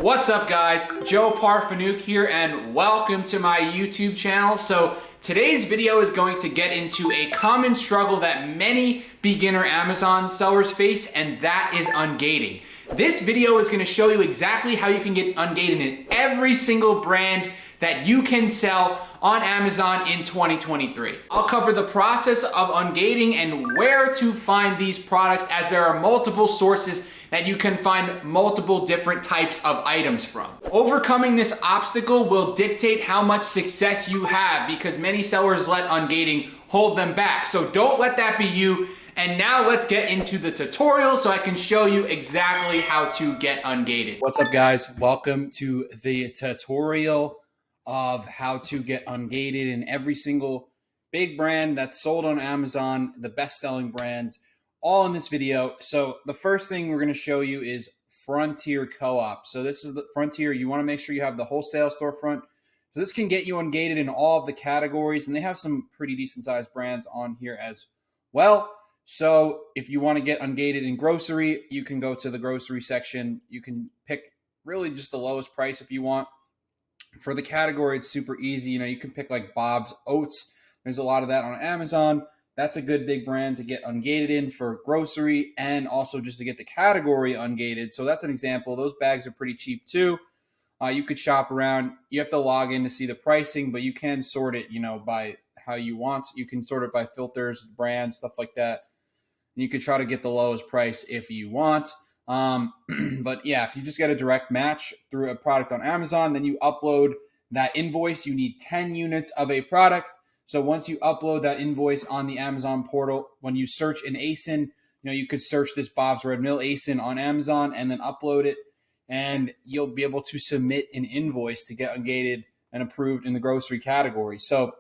What's up guys, Joe Parfanook here and welcome to my YouTube channel. So today's video is going to get into a common struggle that many beginner Amazon sellers face, and that is ungating. This video is going to show you exactly how you can get ungated in every single brand that you can sell on Amazon in 2023. I'll cover the process of ungating and where to find these products, as there are multiple sources that you can find multiple different types of items from. Overcoming this obstacle will dictate how much success you have, because many sellers let ungating hold them back. So don't let that be you. And now let's get into the tutorial so I can show you exactly how to get ungated. What's up guys? Welcome to the tutorial of how to get ungated in every single big brand that's sold on Amazon, the best-selling brands, all in this video. So the first thing we're going to show you is Frontier Co-op. So this is the Frontier. You want to make sure you have the wholesale storefront. So this can get you ungated in all of the categories, and they have some pretty decent sized brands on here as well. So if you want to get ungated in grocery, you can go to the grocery section. You can pick really just the lowest price if you want. For the category, it's super easy. You know, you can pick like Bob's Oats. There's a lot of that on Amazon. That's a good big brand to get ungated in for grocery, and also just to get the category ungated. So that's an example. Those bags are pretty cheap too. You could shop around. You have to log in to see the pricing, but you can sort it, you know, by how you want. You can sort it by filters, brands, stuff like that. And you could try to get the lowest price if you want. But yeah, if you just get a direct match through a product on Amazon, then you upload that invoice. You need 10 units of a product. So once you upload that invoice on the Amazon portal, when you search an ASIN, you know, you could search this Bob's Red Mill ASIN on Amazon and then upload it, and you'll be able to submit an invoice to get ungated and approved in the grocery category. So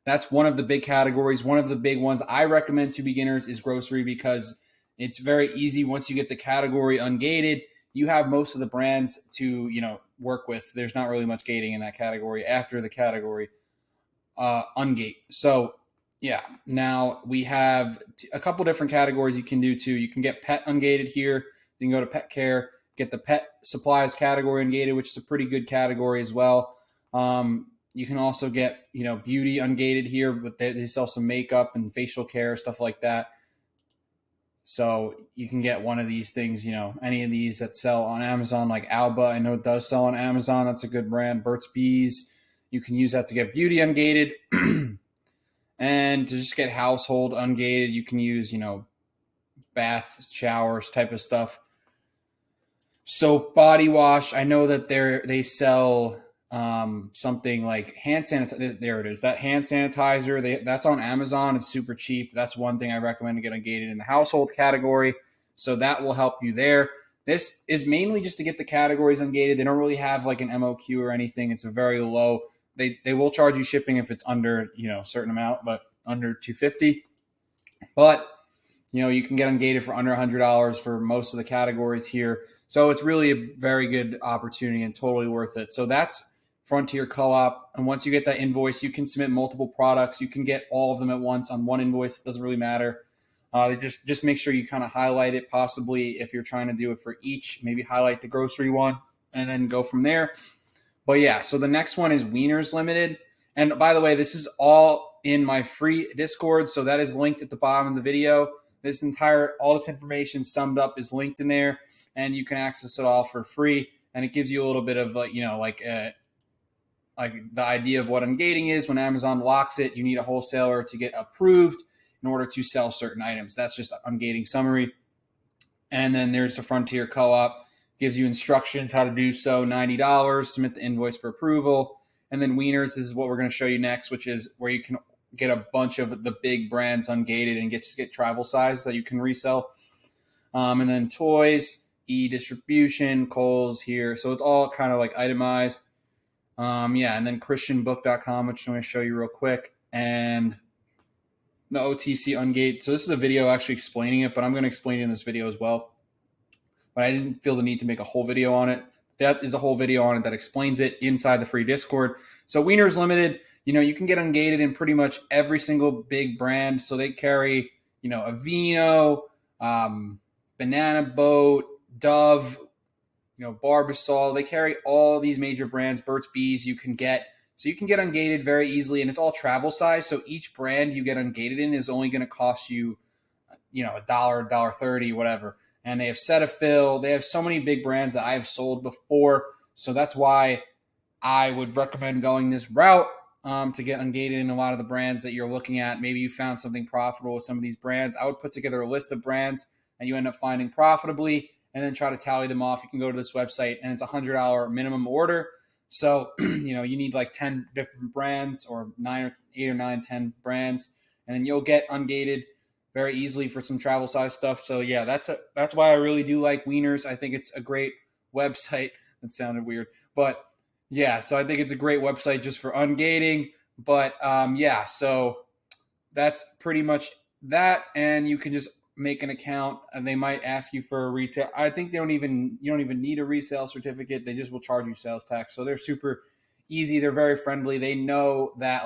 that's one of the big categories. One of the big ones I recommend to beginners is grocery, because it's very easy. Once you get the category ungated, you have most of the brands to, you know, work with. There's not really much gating in that category after the category ungate. So yeah, now we have a couple different categories you can do too. You can get pet ungated here. You can go to pet care, get the pet supplies category ungated, which is a pretty good category as well. You can also get, you know, beauty ungated here, but they sell some makeup and facial care, stuff like that. So you can get one of these things, you know, any of these that sell on Amazon, like Alba, I know it does sell on Amazon. That's a good brand. Burt's Bees. You can use that to get beauty ungated. And to just get household ungated, you can use, you know, bath, showers type of stuff. Soap, body wash. I know that they sell something like hand sanitizer. There it is. That hand sanitizer, that's on Amazon. It's super cheap. That's one thing I recommend to get ungated in the household category. So that will help you there. This is mainly just to get the categories ungated. They don't really have like an MOQ or anything. It's a very low. They will charge you shipping if it's under, you know, a certain amount, but under $250. But, you know, you can get ungated for under $100 for most of the categories here. So it's really a very good opportunity and totally worth it. So that's Frontier Co-op. And once you get that invoice, you can submit multiple products. You can get all of them at once on one invoice. It doesn't really matter. Just make sure you kind of highlight it, possibly if you're trying to do it for each, maybe highlight the grocery one and then go from there. But yeah, so the next one is Wieners Limited. And by the way, this is all in my free Discord. So that is linked at the bottom of the video. All this information summed up is linked in there, and you can access it all for free. And it gives you a little bit of like the idea of what ungating is. When Amazon locks it, you need a wholesaler to get approved in order to sell certain items. That's just an ungating summary. And then there's the Frontier Co-op. Gives you instructions how to do so, $90, submit the invoice for approval. And then Wieners is what we're going to show you next, which is where you can get a bunch of the big brands ungated and get travel size that you can resell. And then toys, e-distribution, Kohl's here. So it's all kind of like itemized. Yeah, and then christianbook.com, which I'm going to show you real quick. And the OTC ungate. So this is a video actually explaining it, but I'm going to explain it in this video as well. But I didn't feel the need to make a whole video on it. That is a whole video on it that explains it inside the free Discord. So Wieners Limited, you know, you can get ungated in pretty much every single big brand. So they carry, you know, Aveeno, Banana Boat, Dove, Barbasol. They carry all these major brands. Burt's Bees you can get. So you can get Ungated very easily, and it's all travel size. So each brand you get Ungated in is only going to cost you, $1, $1.30, whatever. And they have Cetaphil. They have so many big brands that I've sold before. So that's why I would recommend going this route to get Ungated in a lot of the brands that you're looking at. Maybe you found something profitable with some of these brands. I would put together a list of brands and you end up finding profitably and then try to tally them off. You can go to this website and it's a $100 minimum order. So, you need like 10 different brands or 8 or 9, 10 brands, and then you'll get Ungated very easily for some travel size stuff. So yeah, that's why I really do like Wieners. I think it's a great website. That sounded weird, but yeah, so I think it's a great website just for ungating. But so that's pretty much that, and you can just make an account and they might ask you for a retail. I think you don't even need a resale certificate. They just will charge you sales tax. So they're super easy. They're very friendly. They know that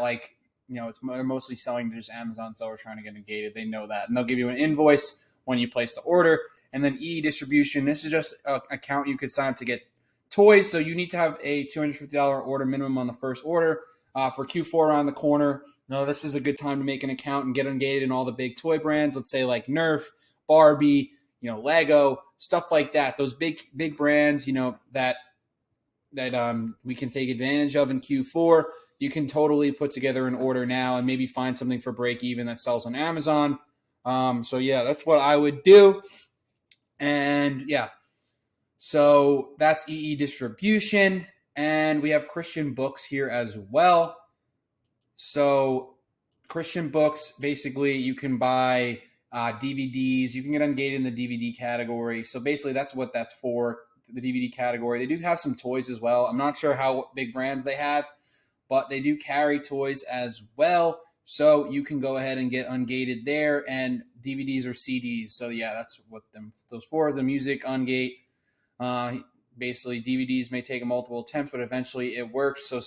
they're mostly selling to just Amazon sellers trying to get Ungated. They know that, and they'll give you an invoice when you place the order. And then distribution. This is just an account you could sign up to get toys. So you need to have a $250 order minimum on the first order. For Q4 around the corner, this is a good time to make an account and get Ungated in all the big toy brands. Let's say like Nerf, Barbie, Lego, stuff like that. Those big brands, that we can take advantage of in Q4. You can totally put together an order now and maybe find something for break even that sells on Amazon. So yeah, that's what I would do. And yeah, so that's EE distribution. And we have Christian books here as well. So Christian books, basically you can buy DVDs. You can get Ungated in the DVD category. So basically that's what that's for, the DVD category. They do have some toys as well. I'm not sure how big brands they have, but they do carry toys as well. So you can go ahead and get Ungated there, and DVDs or CDs. So yeah, that's what those for. The music Ungate. Basically, DVDs may take multiple attempts, but eventually it works. So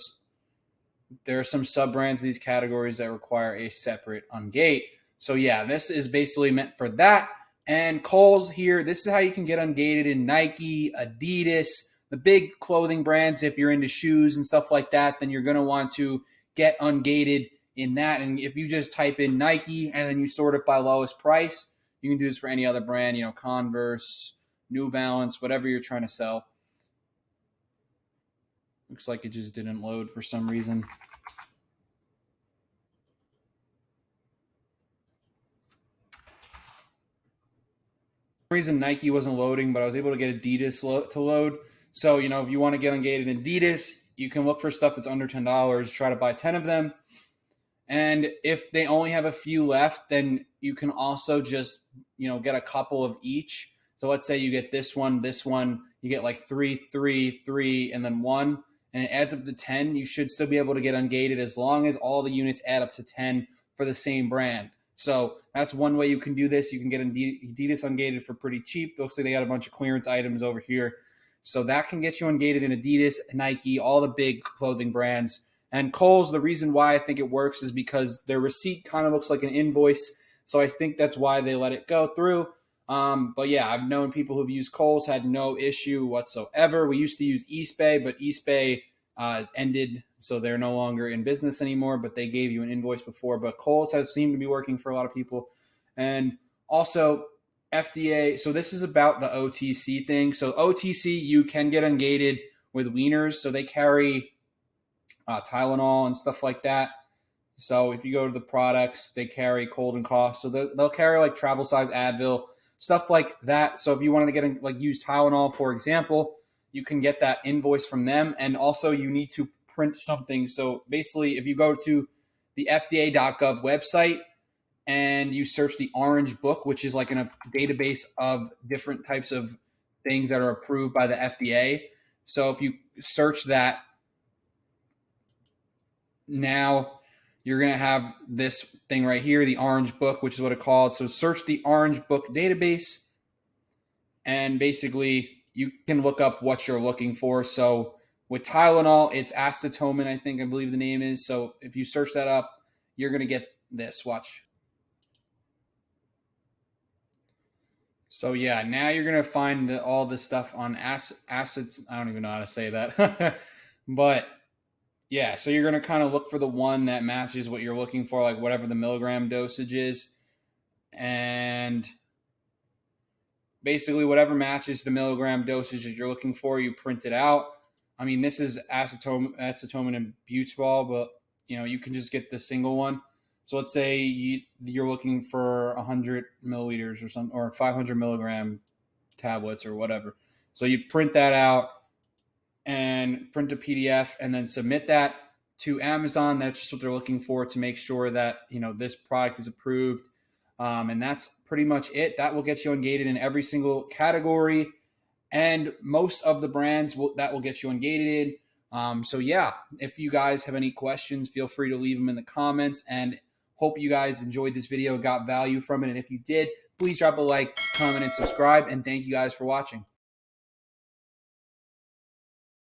there are some sub-brands in these categories that require a separate Ungate. So yeah, this is basically meant for that. And Kohl's here, this is how you can get Ungated in Nike, Adidas, the big clothing brands. If you're into shoes and stuff like that, then you're going to want to get Ungated in that. And if you just type in Nike and then you sort it by lowest price, you can do this for any other brand, Converse, New Balance, whatever you're trying to sell. Looks like it just didn't load for some reason. For some reason Nike wasn't loading, but I was able to get Adidas to load. So, if you want to get Ungated in Adidas, you can look for stuff that's under $10, try to buy 10 of them. And if they only have a few left, then you can also just, get a couple of each. So let's say you get this one, you get like 3, 3, 3, and then 1, and it adds up to 10. You should still be able to get Ungated as long as all the units add up to 10 for the same brand. So that's one way you can do this. You can get Adidas Ungated for pretty cheap. Looks like they got a bunch of clearance items over here. So that can get you Ungated in Adidas, Nike, all the big clothing brands. And Kohl's, the reason why I think it works is because their receipt kind of looks like an invoice. So I think that's why they let it go through. But yeah, I've known people who've used Kohl's, had no issue whatsoever. We used to use Eastbay, but Eastbay ended, so they're no longer in business anymore, but they gave you an invoice before. But Kohl's has seemed to be working for a lot of people. And also FDA, so this is about the OTC thing. So OTC, you can get Ungated with Wieners. So they carry Tylenol and stuff like that. So if you go to the products, they carry cold and cough. So they'll carry like travel size Advil, stuff like that. So if you wanted to get use Tylenol, for example, you can get that invoice from them. And also you need to print something. So basically, if you go to the FDA.gov website and you search the Orange Book, which is like in a database of different types of things that are approved by the FDA. So if you search that, now you're going to have this thing right here, the Orange Book, which is what it's called. So search the Orange Book database, and basically you can look up what you're looking for. So with Tylenol, it's acetaminophen, I believe the name is. So if you search that up, you're going to get this. Watch. So yeah, now you're gonna find all this stuff on acids. I don't even know how to say that, but yeah. So you're gonna kind of look for the one that matches what you're looking for, like whatever the milligram dosage is, and basically whatever matches the milligram dosage that you're looking for, you print it out. I mean, this is acetomin and butyrol, but you can just get the single one. So let's say you're looking for 100 milliliters or something, or 500 milligram tablets or whatever. So you print that out and print a PDF and then submit that to Amazon. That's just what they're looking for to make sure that this product is approved. And that's pretty much it. That will get you ungated in every single category, and most of the brands that will get you ungated. So yeah, if you guys have any questions, feel free to leave them in the comments, and hope you guys enjoyed this video, got value from it. And if you did, please drop a like, comment, and subscribe. And thank you guys for watching.